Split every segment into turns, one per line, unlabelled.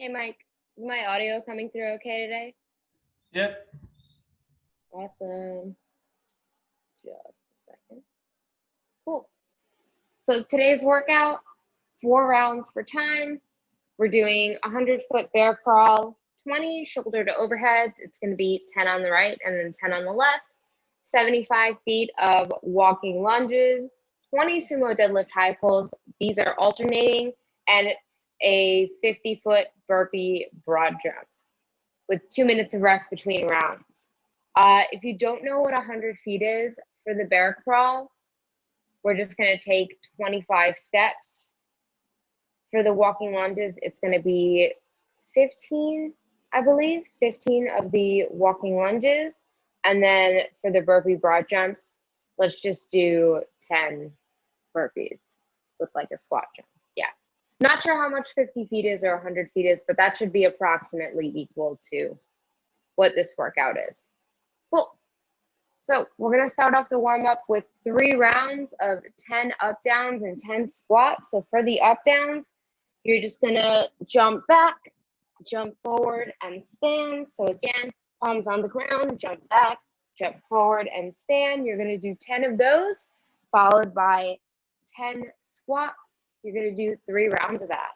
Hey Mike, is my audio coming through okay today?
Yep.
Awesome. Just a second. Cool. So today's workout, 4 rounds for time. We're doing 100-foot bear crawl, 20 shoulder to overheads. It's going to be 10 on the right and then 10 on the left. 75 feet of walking lunges, 20 sumo deadlift high pulls. These are alternating, and a 50-foot burpee broad jump with 2 minutes of rest between rounds. If you don't know what 100 feet is for the bear crawl, we're just going to take 25 steps. For the walking lunges, it's going to be 15, I believe, 15 of the walking lunges. And then for the burpee broad jumps, let's just do 10 burpees with like a squat jump. Yeah. Not sure how much 50 feet is or 100 feet is, but that should be approximately equal to what this workout is. Cool. So we're going to start off the warm-up with 3 rounds of 10 up-downs and 10 squats. So for the up-downs, you're just going to jump back, jump forward, and stand. So again, palms on the ground, jump back, jump forward, and stand. You're going to do 10 of those, followed by 10 squats. You're going to do 3 rounds of that.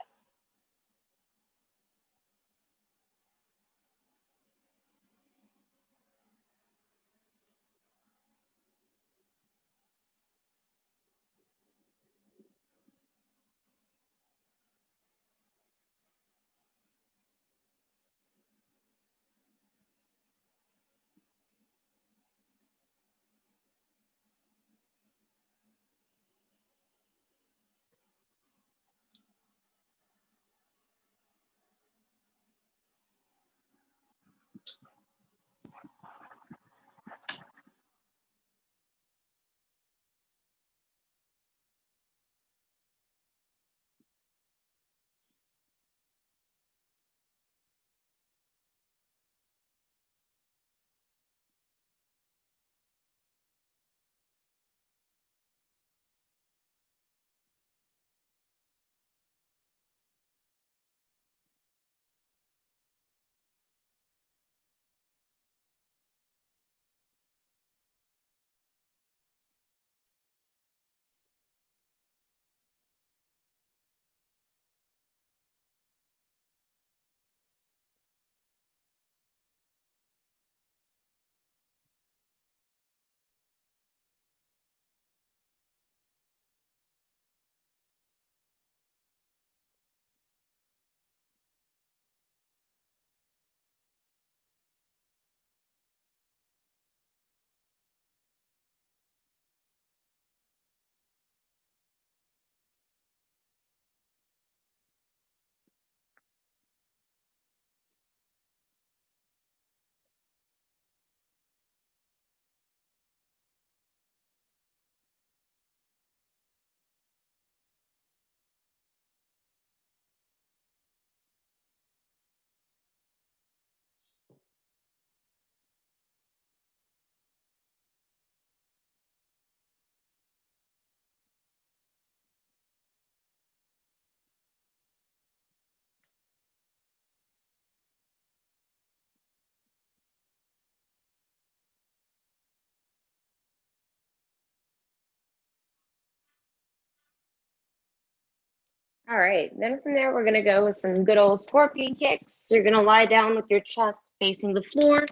All right, then from there, we're going to go with some good old scorpion kicks. So you're going to lie down with your chest facing the floor,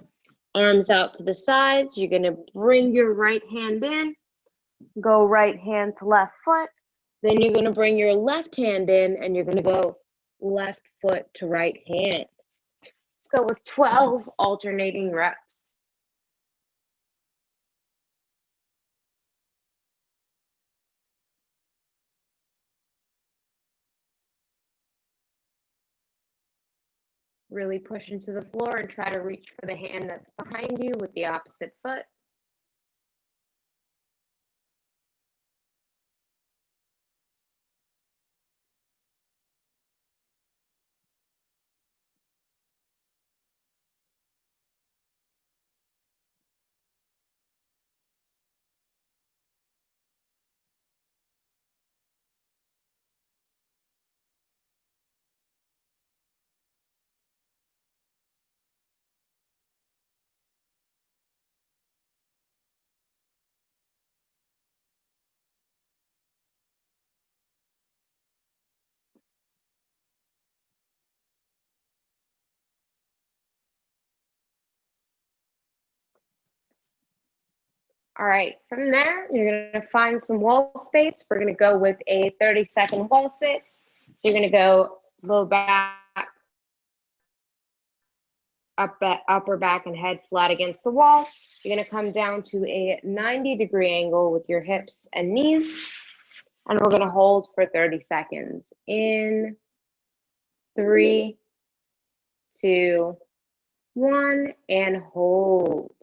arms out to the sides. You're going to bring your right hand in, go right hand to left foot. Then you're going to bring your left hand in and you're going to go left foot to right hand. Let's go with 12 alternating reps. Really push into the floor and try to reach for the hand that's behind you with the opposite foot. All right, from there, you're gonna find some wall space. We're gonna go with a 30-second wall sit. So you're gonna go low back, upper back and head flat against the wall. You're gonna come down to a 90-degree angle with your hips and knees. And we're gonna hold for 30 seconds. In 3, 2, 1, and hold.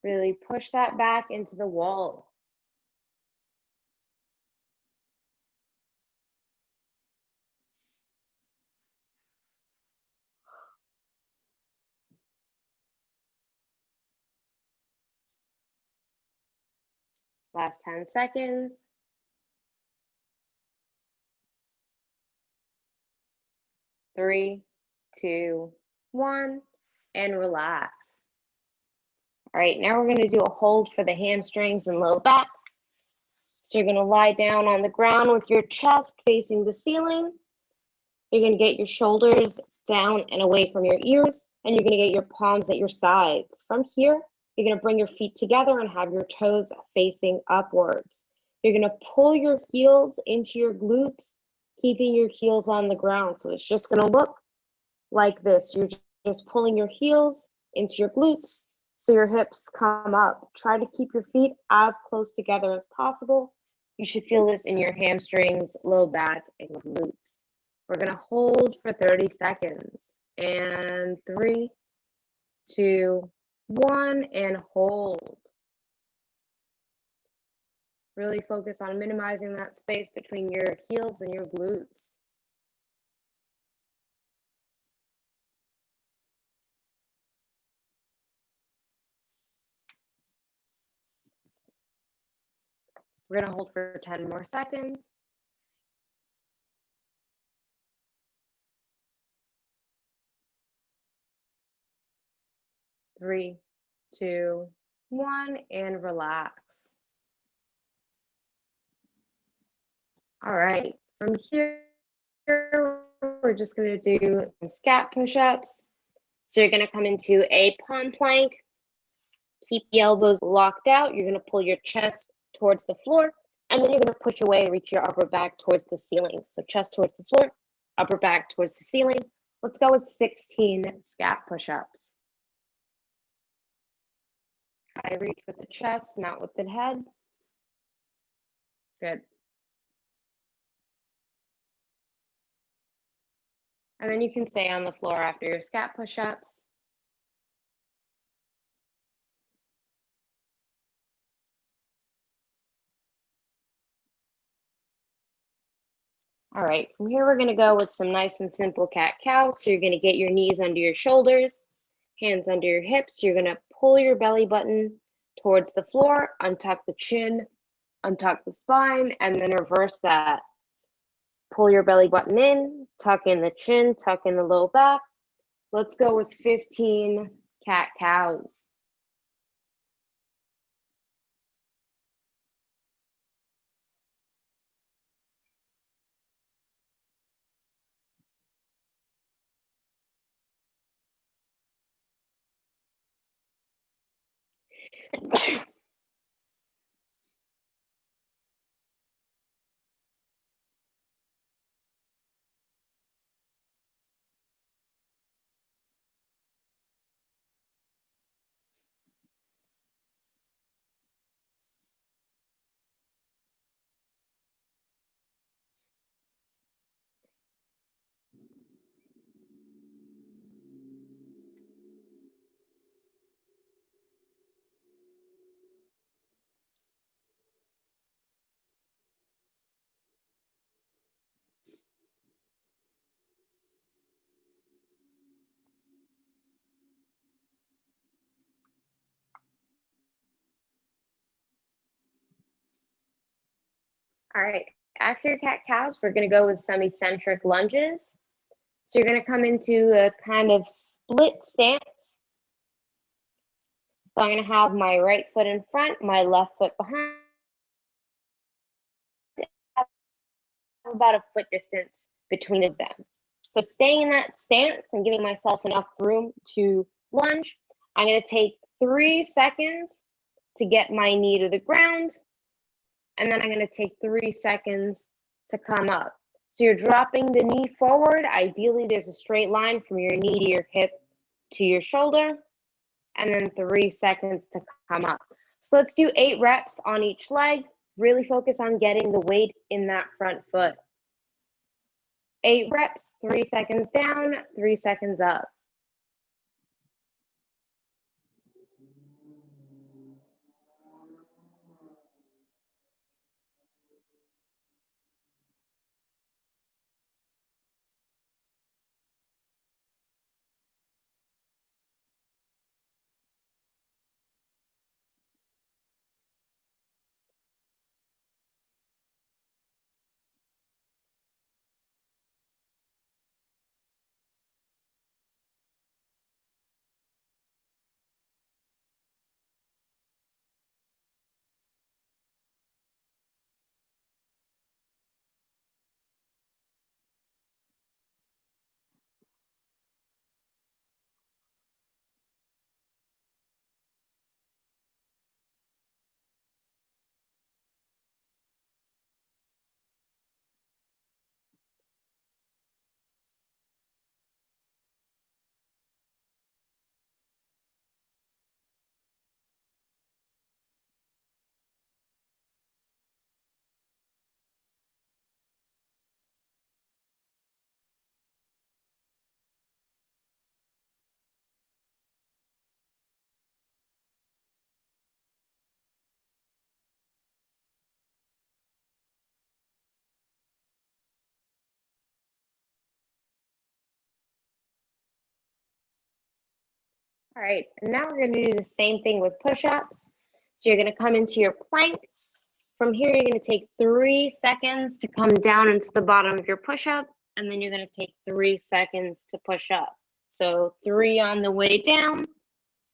Really push that back into the wall. Last 10 seconds. 3, 2, 1, and relax. All right, now we're gonna do a hold for the hamstrings and low back. So you're gonna lie down on the ground with your chest facing the ceiling. You're gonna get your shoulders down and away from your ears, and you're gonna get your palms at your sides. From here, you're gonna bring your feet together and have your toes facing upwards. You're gonna pull your heels into your glutes, keeping your heels on the ground. So it's just gonna look like this. You're just pulling your heels into your glutes so your hips come up. Try to keep your feet as close together as possible. You should feel this in your hamstrings, low back, and glutes. We're gonna hold for 30 seconds. And 3, 2, 1, and hold. Really focus on minimizing that space between your heels and your glutes. We're gonna hold for 10 more seconds. Three, 2, 1, and relax. All right, from here, we're just gonna do some scat push-ups. So you're gonna come into a palm plank, keep the elbows locked out. You're gonna pull your chest towards the floor, and then you're gonna push away and reach your upper back towards the ceiling. So chest towards the floor, upper back towards the ceiling. Let's go with 16 scat push-ups. Try to reach with the chest, not with the head. Good. And then you can stay on the floor after your scat push-ups. All right, from here we're gonna go with some nice and simple cat-cow. So you're gonna get your knees under your shoulders, hands under your hips. You're gonna pull your belly button towards the floor, untuck the chin, untuck the spine, and then reverse that. Pull your belly button in, tuck in the chin, tuck in the low back. Let's go with 15 cat-cows. All right, after your cat-cows, we're gonna go with some eccentric lunges. So you're gonna come into a kind of split stance. So I'm gonna have my right foot in front, my left foot behind, about a foot distance between them. So staying in that stance and giving myself enough room to lunge, I'm gonna take 3 seconds to get my knee to the ground. And then I'm going to take 3 seconds to come up. So you're dropping the knee forward. Ideally, there's a straight line from your knee to your hip to your shoulder. And then 3 seconds to come up. So let's do 8 reps on each leg. Really focus on getting the weight in that front foot. 8 reps, 3 seconds down, 3 seconds up. All right, and now we're going to do the same thing with push-ups. So you're going to come into your plank. From here, you're going to take 3 seconds to come down into the bottom of your push-up, and then you're going to take 3 seconds to push up. So 3 on the way down,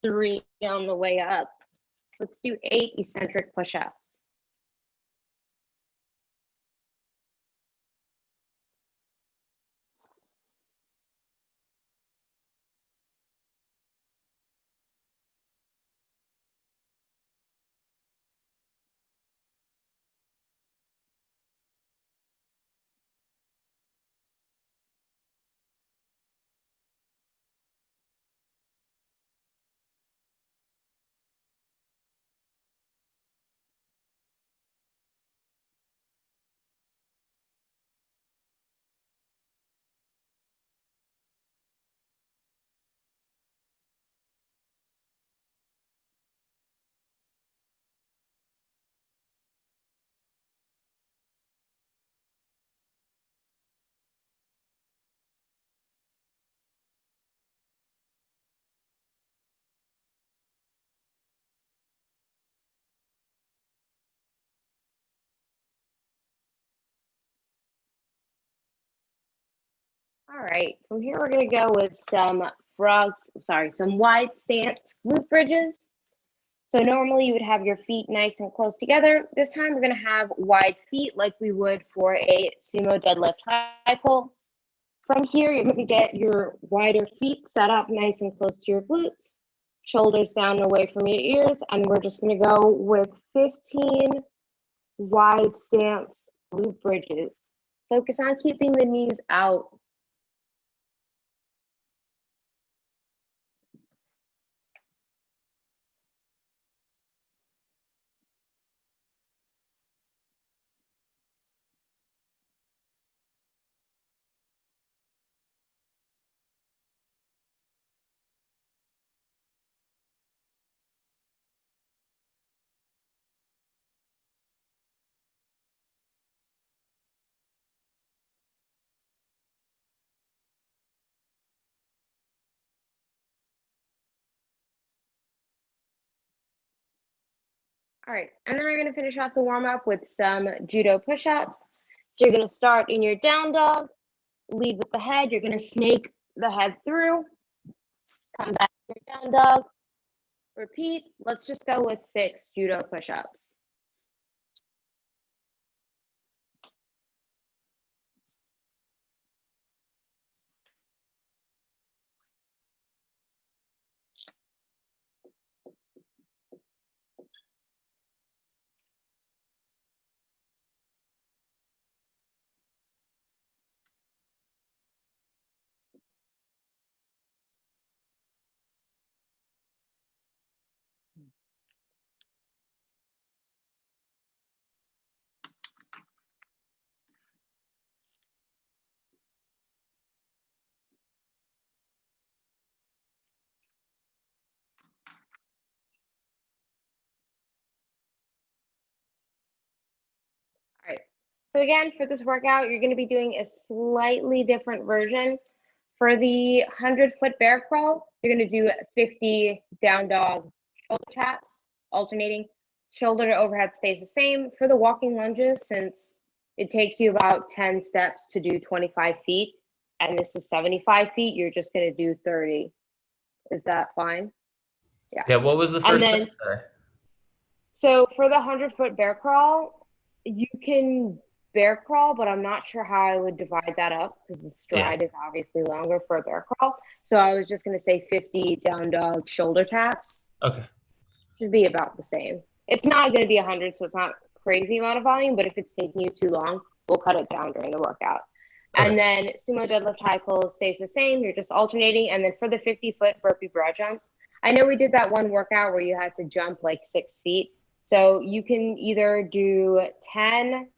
3 on the way up. Let's do 8 eccentric push-ups. All right, from here we're going to go with some wide stance glute bridges. So normally you would have your feet nice and close together. This time we're going to have wide feet like we would for a sumo deadlift high pull. From here, you're going to get your wider feet set up nice and close to your glutes, shoulders down and away from your ears, and we're just going to go with 15 wide stance glute bridges. Focus on keeping the knees out. All right, and then we're going to finish off the warm-up with some judo push-ups. So you're going to start in your down dog, lead with the head. You're going to snake the head through, come back to your down dog, repeat. Let's just go with 6 judo push-ups. So again, for this workout, you're going to be doing a slightly different version. For the 100-foot bear crawl, you're going to do 50 down dog shoulder taps, alternating. Shoulder to overhead stays the same. For the walking lunges, since it takes you about 10 steps to do 25 feet, and this is 75 feet, you're just going to do 30. Is that fine? Yeah.
Yeah, what was the
And
first
then,
thing? Sorry.
so for the 100-foot bear crawl, you can bear crawl, but I'm not sure how I would divide that up because the
Yeah.
stride is obviously longer for a bear crawl. So I was just going to say 50 down dog shoulder taps.
Okay.
Should be about the same. It's not going to be 100, so it's not crazy amount of volume, but if it's taking you too long, we'll cut it down during the workout.
Okay.
And then sumo deadlift high pulls stays the same. You're just alternating. And then for the 50-foot burpee broad jumps, I know we did that one workout where you had to jump like 6 feet. So you can either do 10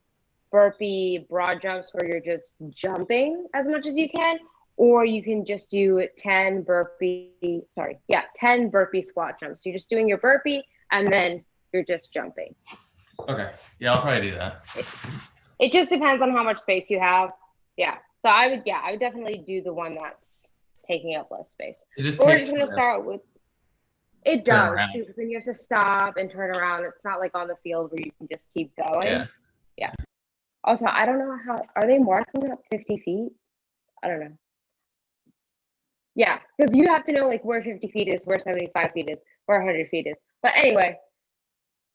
burpee broad jumps where you're just jumping as much as you can, or you can just do 10 burpee squat jumps. You're just doing your burpee and then you're just jumping.
Okay. Yeah, I'll probably do that.
It just depends on how much space you have. Yeah. So I would definitely do the one that's taking up less space.
It just
But we're
takes
just going to start with, it
turn
does
around.
too, because then you have to stop and turn around. It's not like on the field where you can just keep going.
Yeah.
Yeah. Also, I don't know are they marking up 50 feet? I don't know. Yeah, because you have to know like where 50 feet is, where 75 feet is, where 100 feet is. But anyway,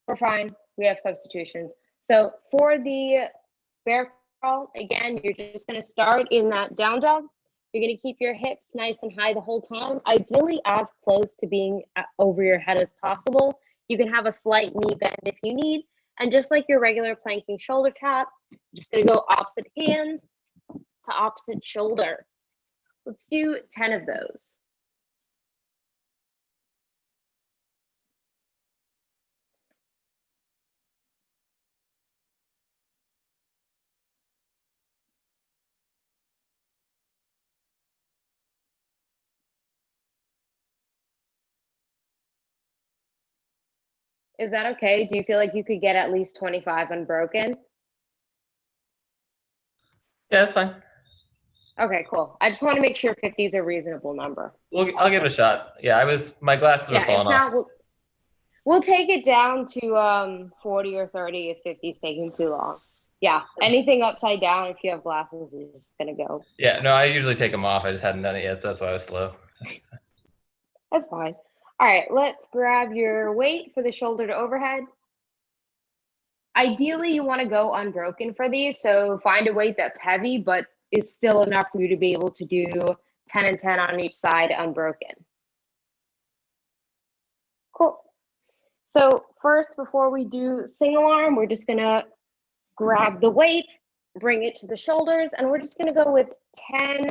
we're fine. We have substitutions. So for the bear crawl, again, you're just going to start in that down dog. You're going to keep your hips nice and high the whole time, ideally as close to being over your head as possible. You can have a slight knee bend if you need. And just like your regular planking shoulder tap, just going to go opposite hands to opposite shoulder. Let's do 10 of those. Is that okay? Do you feel like you could get at least 25 unbroken?
Yeah, that's fine.
Okay, cool. I just want to make sure 50 is a reasonable number.
I'll give it a shot. Yeah, my glasses were
Yeah, if
falling off.
not, we'll take it down to 40 or 30 if 50 is taking too long. Yeah, anything upside down, if you have glasses, you're just going to go.
Yeah, no, I usually take them off. I just hadn't done it yet, so that's why I was slow.
That's fine. All right, let's grab your weight for the shoulder to overhead. Ideally, you want to go unbroken for these, so find a weight that's heavy, but is still enough for you to be able to do 10 and 10 on each side unbroken. Cool. So first, before we do single arm, we're just going to grab the weight, bring it to the shoulders, and we're just going to go with 10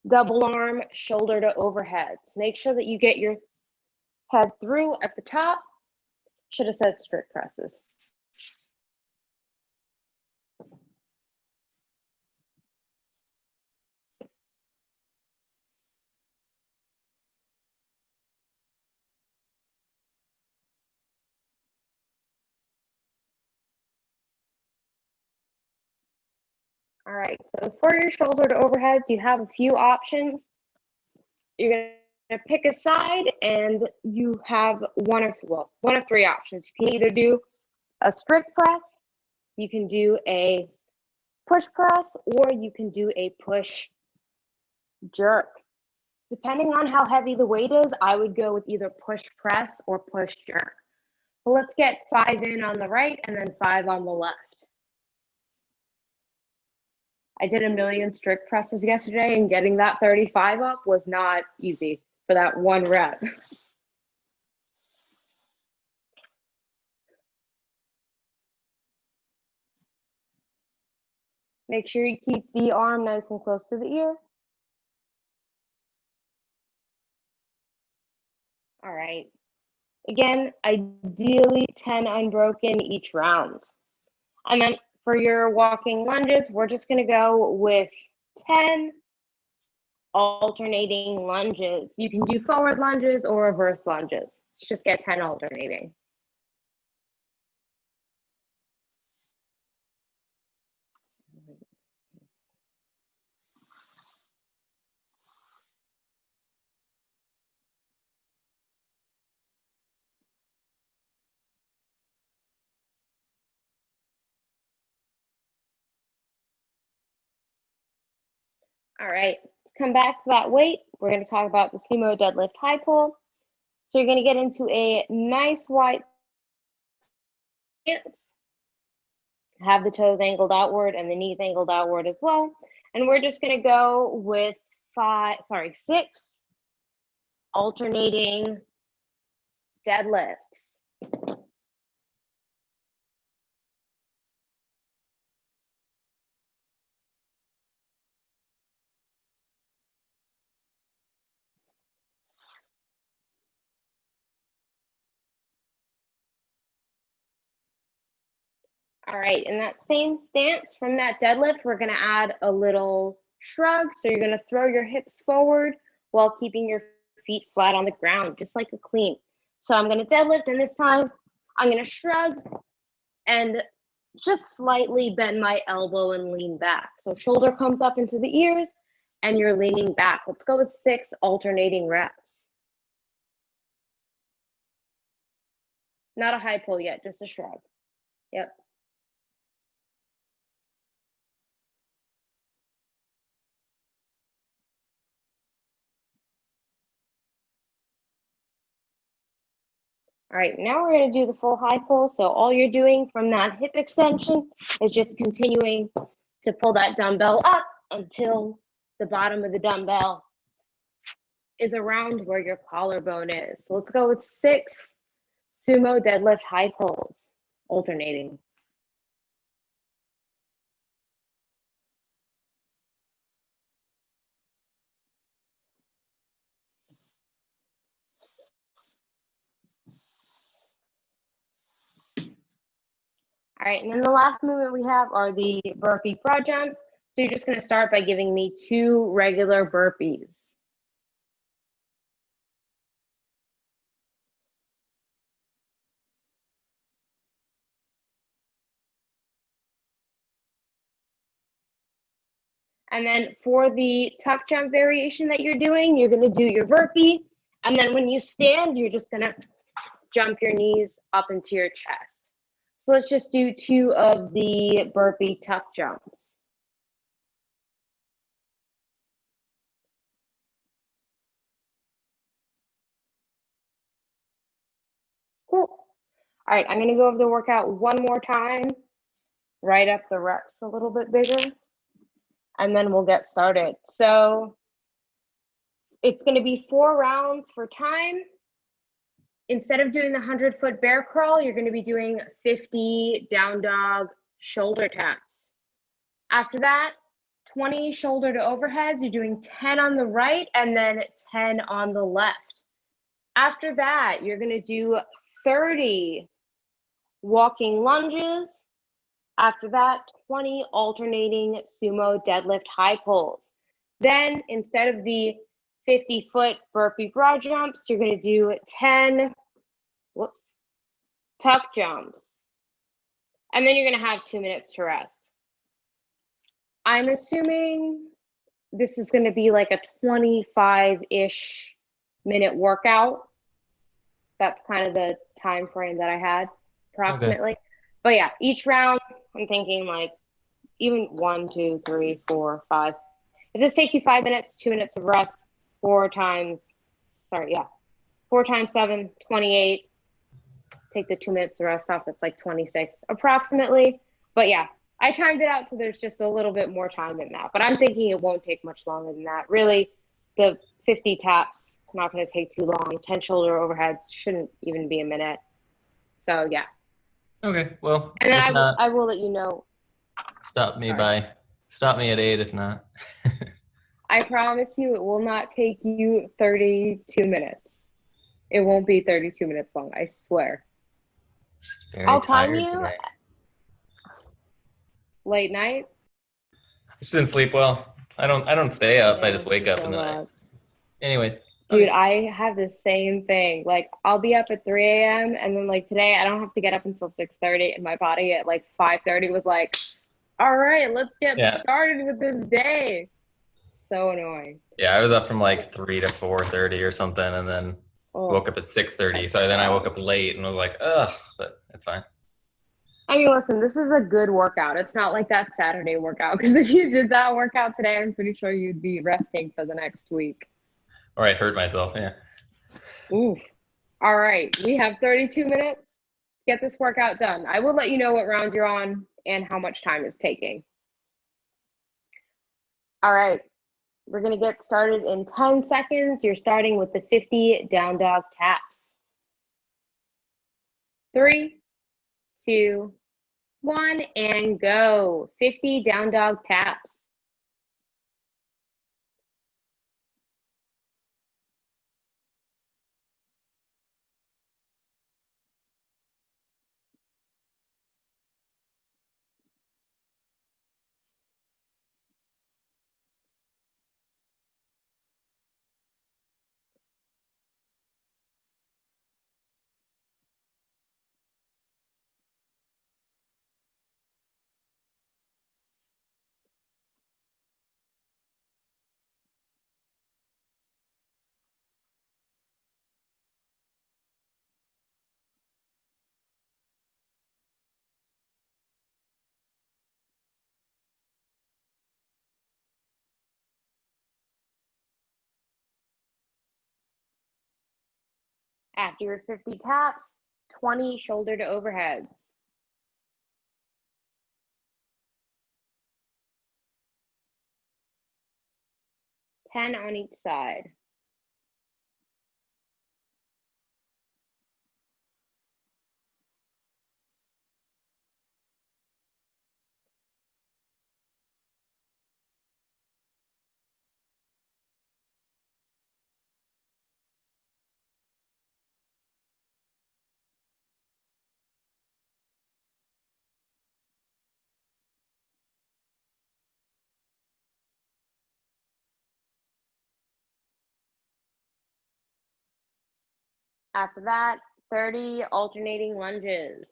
double arm shoulder to overheads. Make sure that you get your head through at the top. Should have said strict presses. All right, so for your shoulder to overheads, you have a few options. You're going to pick a side and you have one of three options. You can either do a strict press, you can do a push press, or you can do a push jerk. Depending on how heavy the weight is, I would go with either push press or push jerk. But let's get 5 in on the right and then 5 on the left. I did a million strict presses yesterday, and getting that 35 up was not easy for that one rep. Make sure you keep the arm nice and close to the ear. All right. Again, ideally 10 unbroken each round. And then for your walking lunges, we're just going to go with 10 alternating lunges. You can do forward lunges or reverse lunges. Just get 10 alternating. All right, come back to that weight. We're going to talk about the Sumo deadlift high pull. So you're going to get into a nice wide stance. Have the toes angled outward and the knees angled outward as well. And we're just going to go with 6 alternating deadlifts. All right, in that same stance from that deadlift, we're gonna add a little shrug. So you're gonna throw your hips forward while keeping your feet flat on the ground, just like a clean. So I'm gonna deadlift, and this time I'm gonna shrug and just slightly bend my elbow and lean back. So shoulder comes up into the ears and you're leaning back. Let's go with 6 alternating reps. Not a high pull yet, just a shrug. Yep. All right, now we're going to do the full high pull. So all you're doing from that hip extension is just continuing to pull that dumbbell up until the bottom of the dumbbell is around where your collarbone is. So let's go with 6 sumo deadlift high pulls, alternating. All right, and then the last movement we have are the burpee broad jumps. So you're just going to start by giving me 2 regular burpees. And then for the tuck jump variation that you're doing, you're going to do your burpee. And then when you stand, you're just going to jump your knees up into your chest. So let's just do 2 of the burpee tuck jumps. Cool. All right, I'm going to go over the workout one more time, write up the reps a little bit bigger, and then we'll get started. So it's going to be 4 rounds for time. Instead of doing the 100-foot bear crawl, you're going to be doing 50 down dog shoulder taps. After that, 20 shoulder to overheads. You're doing 10 on the right and then 10 on the left. After that, you're going to do 30 walking lunges. After that, 20 alternating sumo deadlift high pulls. Then instead of the 50-foot burpee broad jumps, you're going to do 10 tuck jumps. And then you're going to have 2 minutes to rest. I'm assuming this is going to be like a 25-ish minute workout. That's kind of the time frame that I had approximately. Okay. But yeah, each round, I'm thinking like even 1, 2, 3, 4, 5. If this takes you 5 minutes, 2 minutes of rest, 4 times 7, 28. Take the 2 minutes of rest off, that's like 26 approximately. But yeah, I timed it out so there's just a little bit more time than that. But I'm thinking it won't take much longer than that. Really, the 50 taps, not going to take too long. 10 shoulder overheads shouldn't even be a minute. So yeah.
Okay, well.
And then I will let you know.
Stop me at 8 if not.
I promise you it will not take you 32 minutes. It won't be 32 minutes long, I swear. I'll time you today. Late night.
I just didn't sleep well. I don't stay up. I just wake up in the night. Anyways.
Dude, okay. I have the same thing. Like I'll be up at 3 a.m. and then like today I don't have to get up until 6:30 and my body at like 5:30 was like, all right, let's get started with this day. So annoying.
Yeah, I was up from like 3 to 4:30 or something and then woke up at 6:30. So then I woke up late and was like, ugh, but it's fine.
I mean, listen, this is a good workout. It's not like that Saturday workout, because if you did that workout today, I'm pretty sure you'd be resting for the next week.
Or I'd hurt myself, yeah.
Oof. All right, we have 32 minutes to get this workout done. I will let you know what round you're on and how much time it's taking. All right, we're going to get started in 10 seconds. You're starting with the 50 down dog taps. 3, 2, 1, and go. 50 down dog taps. After your 50 taps, 20 shoulder to overheads. 10 on each side. After that, 30 alternating lunges.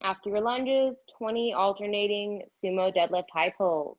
After your lunges, 20 alternating sumo deadlift high pulls.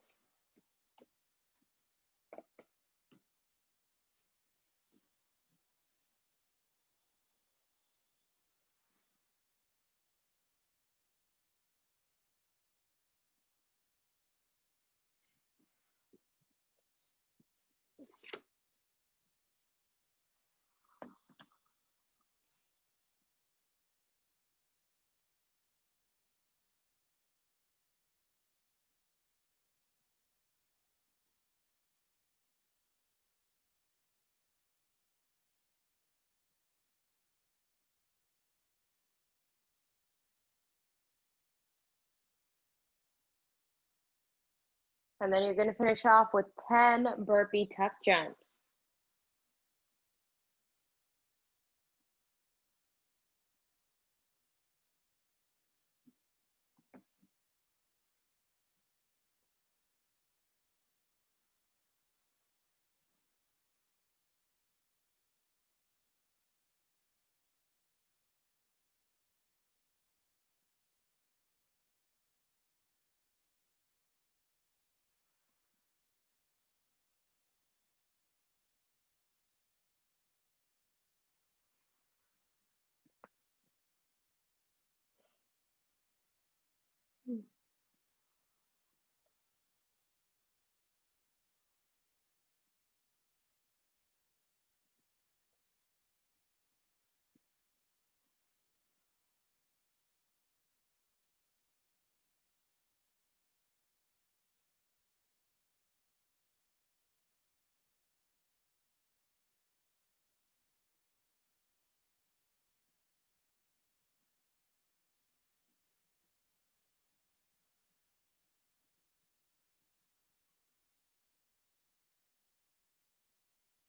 And then you're going to finish off with 10 burpee tuck jumps.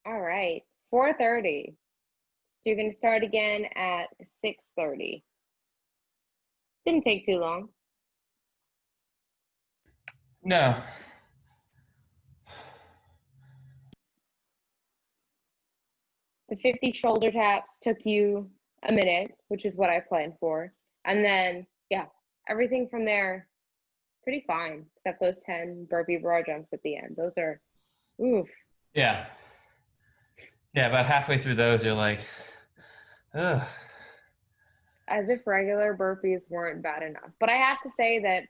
All right, 4:30. So you're going to start again at 6:30. Didn't take too long.
No.
The 50 shoulder taps took you a minute, which is what I planned for. And then, yeah, everything from there, pretty fine, except those 10 burpee broad jumps at the end. Those are, oof.
Yeah. Yeah, about halfway through those, you're like, ugh.
As if regular burpees weren't bad enough. But I have to say that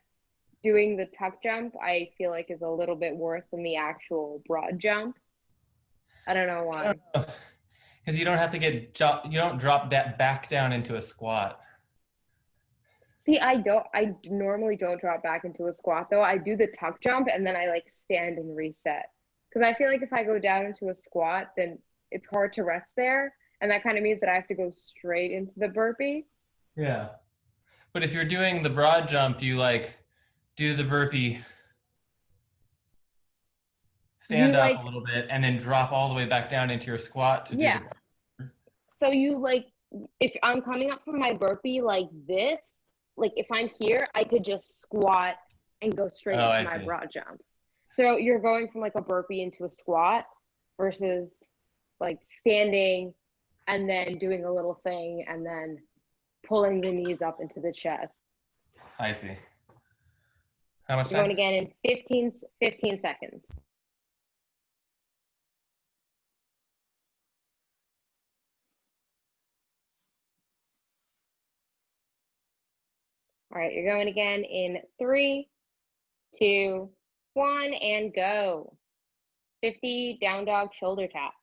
doing the tuck jump, I feel like is a little bit worse than the actual broad jump. I don't know why.
Because you don't have to you don't drop that back down into a squat.
See, I normally don't drop back into a squat though. I do the tuck jump and then I like stand and reset. Because I feel like if I go down into a squat, then it's hard to rest there. And that kind of means that I have to go straight into the burpee.
Yeah. But if you're doing the broad jump, you like do the burpee,
You
stand up
like,
a little bit, and then drop all the way back down into your squat to do
yeah.
the.
So you like, if I'm coming up from my burpee like this, like if I'm here, I could just squat and go straight
Oh,
into
I
my
see.
broad jump. So you're going from like a burpee into a squat versus like standing and then doing a little thing and then pulling the knees up into the chest.
I see. How much
You're going
time?
again in 15 seconds. All right, you're going again in 3, 2, 1, and go. 50 down dog shoulder taps.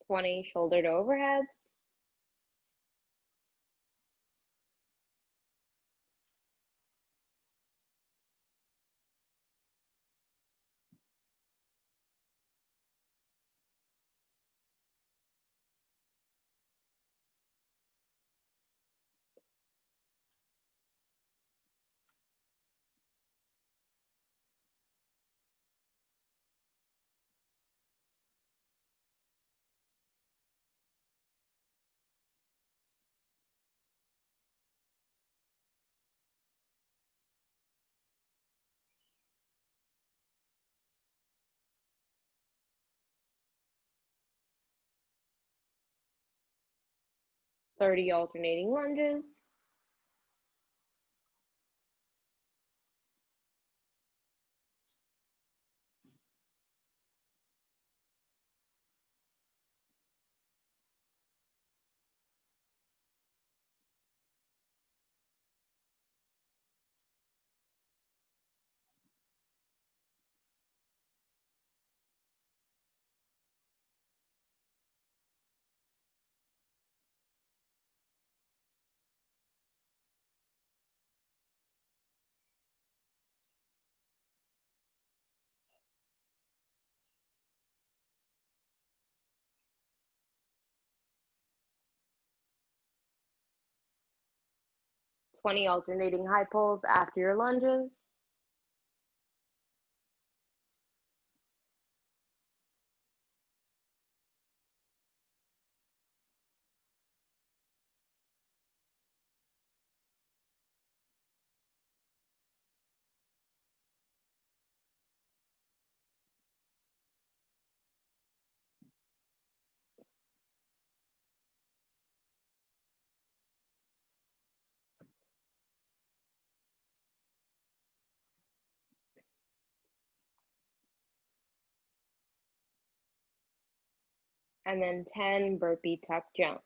Twenty shoulder to overheads. Thirty alternating lunges. Twenty alternating high pulls after your lunges. And then 10 burpee tuck jumps.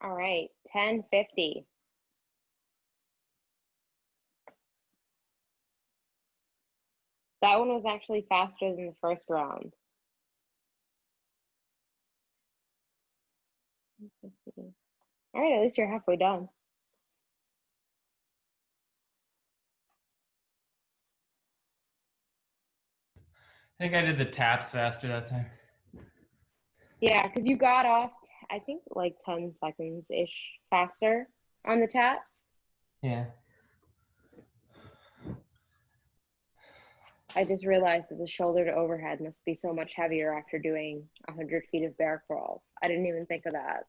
All right, 1050. That one was actually faster than the first round. All right, at least you're halfway done.
I think I did the taps faster that time.
Yeah, because you got off, I think, like 10 seconds-ish faster on the taps.
Yeah.
I just realized that the shoulder to overhead must be so much heavier after doing 100 feet of bear crawls. I didn't even think of that.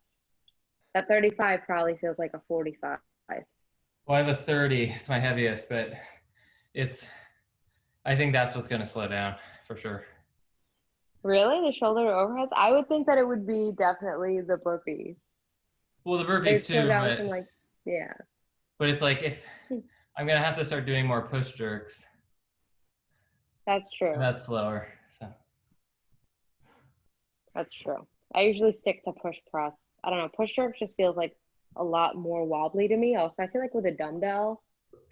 That 35 probably feels like a 45.
Well, I have a 30. It's my heaviest, but I think that's what's going to slow down for sure.
Really? The shoulder to overheads? I would think that it would be definitely the burpees.
Well, the burpees
They'd slow
too,
down from like, yeah.
but it's like if I'm going to have to start doing more push jerks.
That's true.
That's slower. So.
That's true. I usually stick to push press. I don't know. Push jerks just feels like a lot more wobbly to me. Also, I feel like with a dumbbell,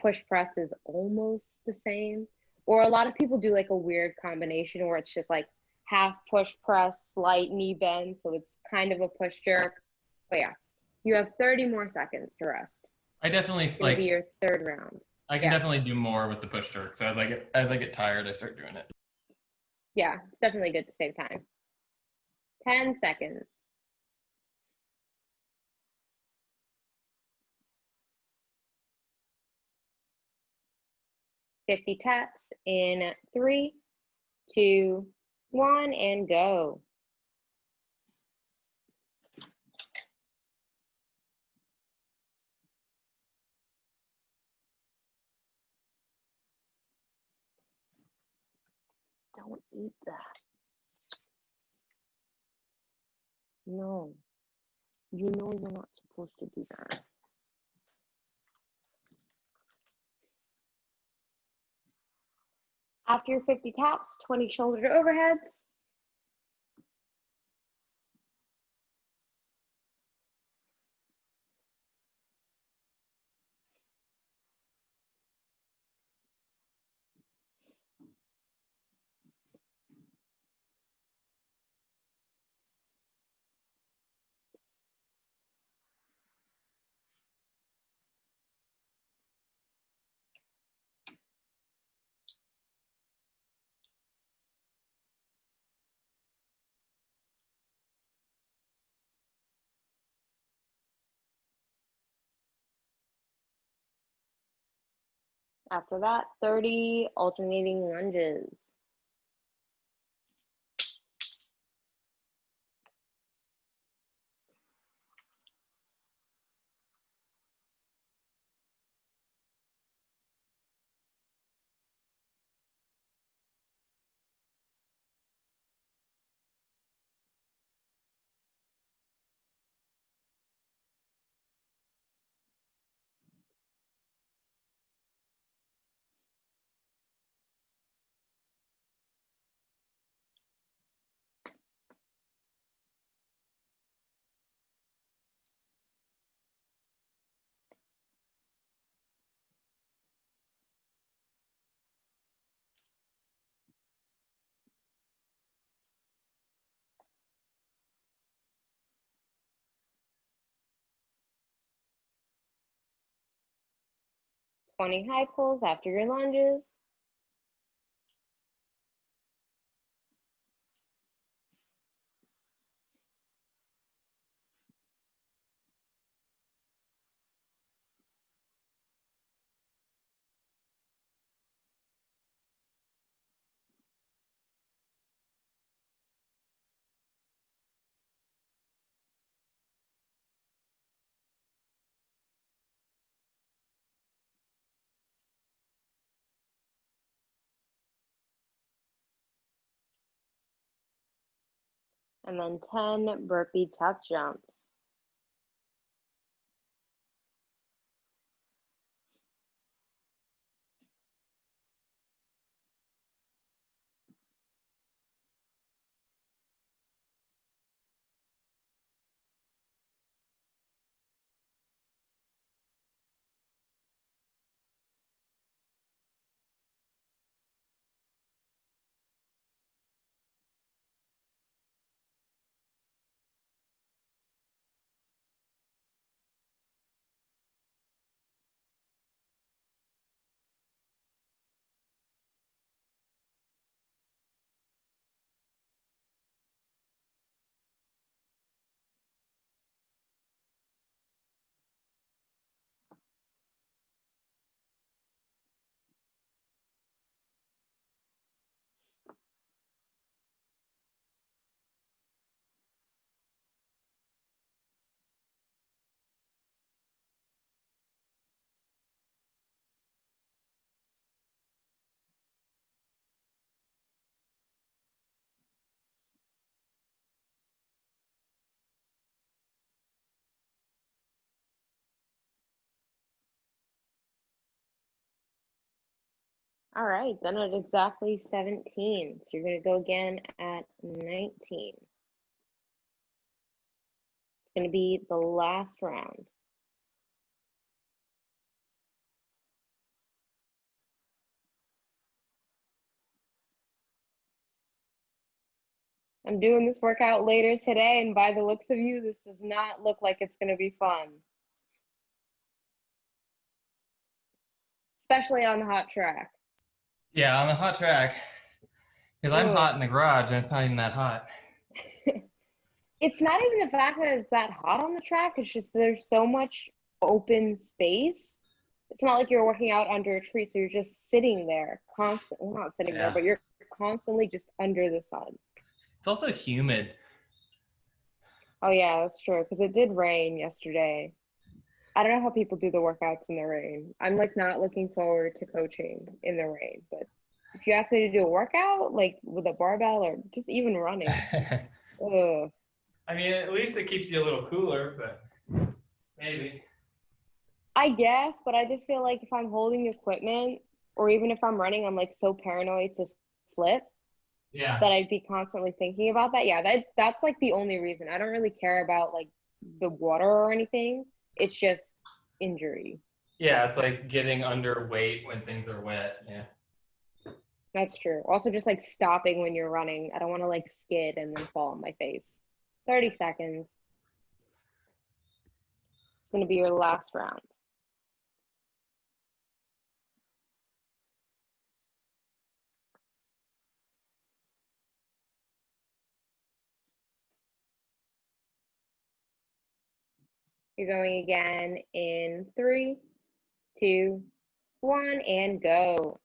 push press is almost the same. Or a lot of people do like a weird combination where it's just like half push press, slight knee bend. So it's kind of a push jerk. But yeah, you have 30 more seconds to rest.
I definitely
It's going to be your third round.
I can definitely do more with the push jerk. So as I get tired, I start doing it.
Yeah, it's definitely good to save time. 10 seconds. Fifty taps in 3, 2, 1, and go. Don't eat that. No. You know you're not supposed to do that. After your 50 taps, 20 shoulder to overheads. After that, 30 alternating lunges. Twenty high pulls after your lunges. And then 10 burpee tuck jumps. All right, done at exactly 17. So you're going to go again at 19. It's going to be the last round. I'm doing this workout later today, and by the looks of you, this does not look like it's going to be fun. Especially on the hot track.
Yeah, on the hot track. Because I'm hot in the garage and it's not even that hot.
It's not even the fact that it's that hot on the track. It's just there's so much open space. It's not like you're working out under a tree, so you're just sitting there constantly. Well, not sitting there, but you're constantly just under the sun.
It's also humid.
Oh yeah, that's true. Because it did rain yesterday. I don't know how people do the workouts in the rain. I'm like not looking forward to coaching in the rain. But if you ask me to do a workout, like with a barbell or just even running, ugh.
I mean, at least it keeps you a little cooler, but maybe.
I guess, but I just feel like if I'm holding equipment or even if I'm running, I'm like so paranoid to slip
Yeah.
that I'd be constantly thinking about that. Yeah, that's like the only reason. I don't really care about like the water or anything. It's just injury.
Yeah, it's like getting underweight when things are wet. Yeah.
That's true. Also just like stopping when you're running. I don't want to like skid and then fall on my face. 30 seconds. It's going to be your last round. You're going again in 3, 2, 1, and go.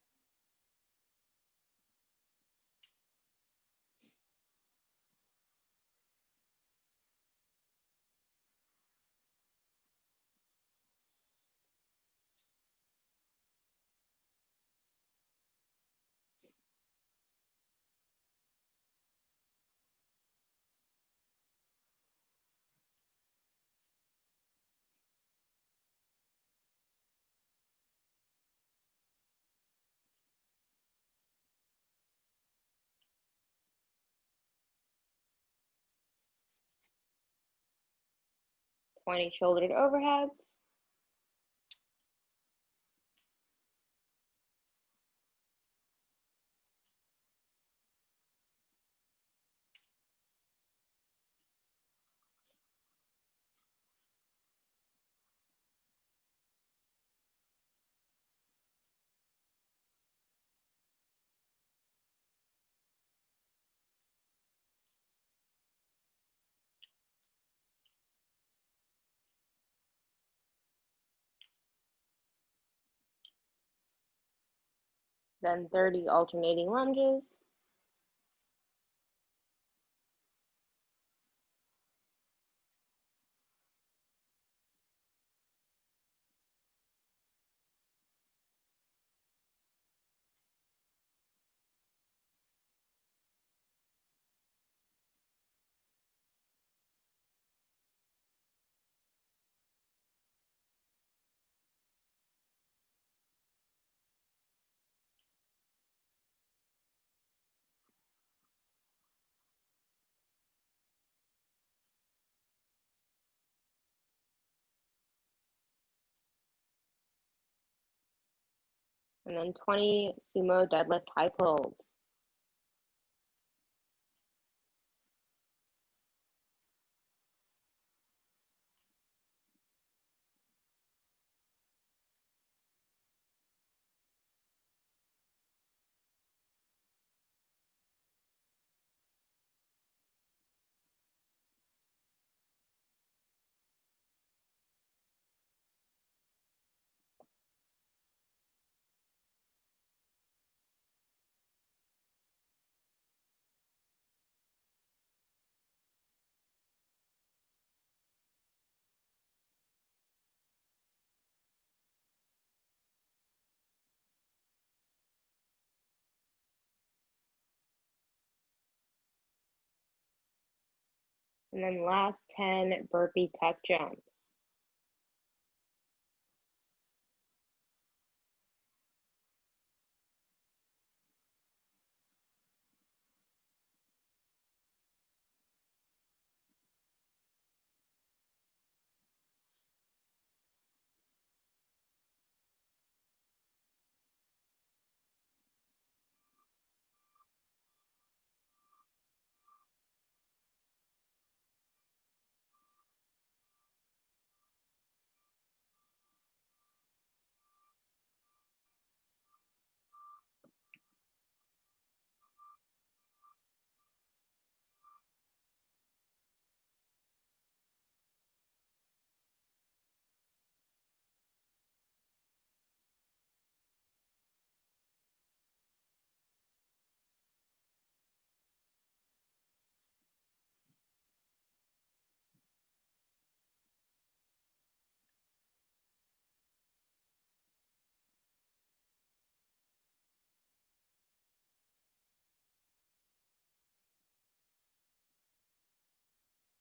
Twenty shouldered overheads. Then 30 alternating lunges. And then 20 sumo deadlift high pulls. And then last 10 burpee tuck jumps.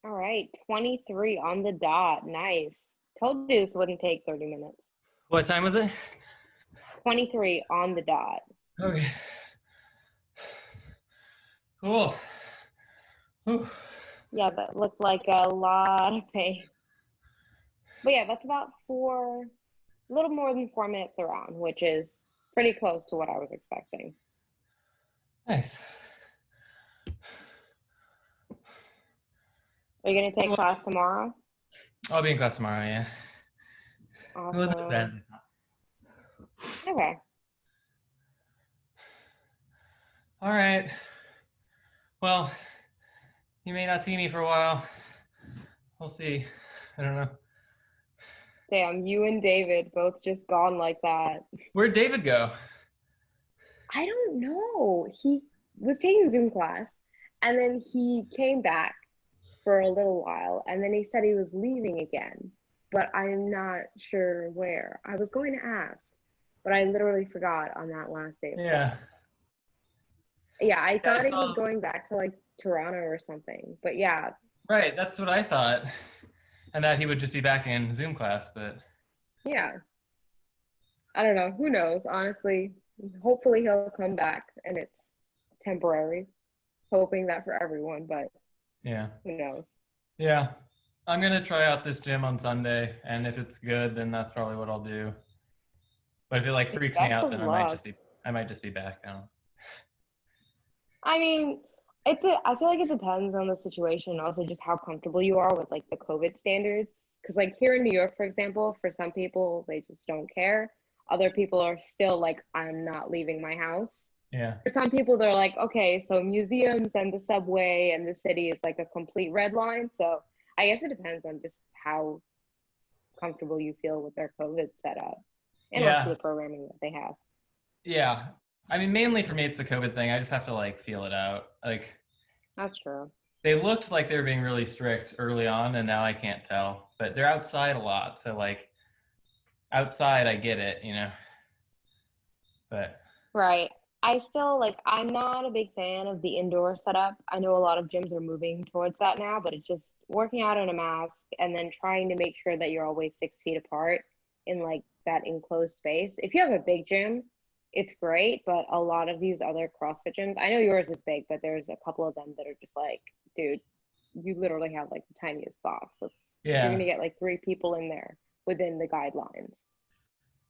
All right, 23 on the dot. Nice. Told you this wouldn't take 30 minutes.
What time was it?
23 on the dot.
Okay. Cool. Whew.
Yeah, that looked like a lot of pain. But yeah, that's about a little more than 4 minutes around, which is pretty close to what I was expecting.
Nice.
Are you going to take class tomorrow?
I'll be in class tomorrow, yeah. It wasn't bad.
Okay.
All right. Well, you may not see me for a while. We'll see. I don't know.
Damn, you and David both just gone like that.
Where'd David go?
I don't know. He was taking Zoom class and then he came back for a little while and then he said he was leaving again, but I'm not sure where. I was going to ask, but I literally forgot on that last day of class. Yeah, I thought he was going back to like Toronto or something, but yeah.
Right, that's what I thought. And that he would just be back in Zoom class, but.
Yeah. I don't know. Who knows? Honestly, hopefully he'll come back and it's temporary. Hoping that for everyone, but
yeah,
who knows?
Yeah, I'm gonna try out this gym on Sunday, and if it's good, then that's probably what I'll do. But if it like freaks me out, then I might just be back. I don't know.
I mean, I feel like it depends on the situation, and also just how comfortable you are with like the COVID standards. Because like here in New York, for example, for some people they just don't care. Other people are still like, I'm not leaving my house.
Yeah.
For some people, they're like, okay, so museums and the subway and the city is like a complete red line. So I guess it depends on just how comfortable you feel with their COVID setup and also the programming that they have.
Yeah. I mean, mainly for me, it's the COVID thing. I just have to like feel it out. Like,
that's true.
They looked like they were being really strict early on, and now I can't tell. But they're outside a lot, so like outside, I get it, you know. But
right. I still like. I'm not a big fan of the indoor setup. I know a lot of gyms are moving towards that now, but it's just working out in a mask and then trying to make sure that you're always 6 feet apart in like that enclosed space. If you have a big gym, it's great, but a lot of these other CrossFit gyms, I know yours is big, but there's a couple of them that are just like, dude, you literally have like the tiniest box. You're gonna get like 3 people in there within the guidelines.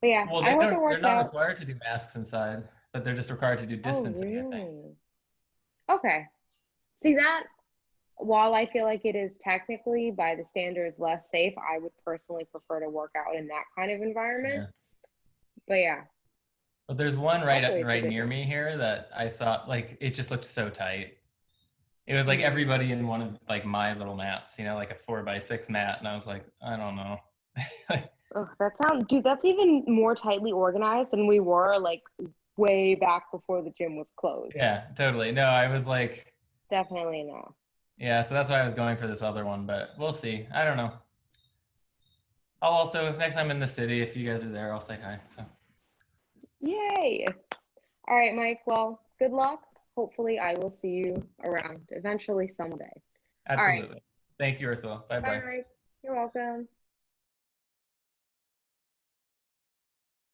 But yeah,
well,
I hope it works
they're not
out.
required to do masks inside, but they're just required to do distancing,
really?
I think.
Okay. See that? While I feel like it is technically by the standards less safe, I would personally prefer to work out in that kind of environment. Yeah. But yeah.
But there's one right near me here that I saw, like, it just looked so tight. It was like everybody in one of like my little mats, you know, like a 4x6 mat, and I was like, I don't know.
Oh, dude, that's even more tightly organized than we were like way back before the gym was closed.
Yeah, totally. No, I was like,
definitely no.
Yeah, so that's why I was going for this other one, but we'll see. I don't know. I'll also, next time in the city, if you guys are there, I'll say hi. So.
Yay. All right, Mike. Well, good luck. Hopefully I will see you around eventually someday.
Absolutely. Right. Thank you, Ursula. Bye-bye.
Bye. You're welcome.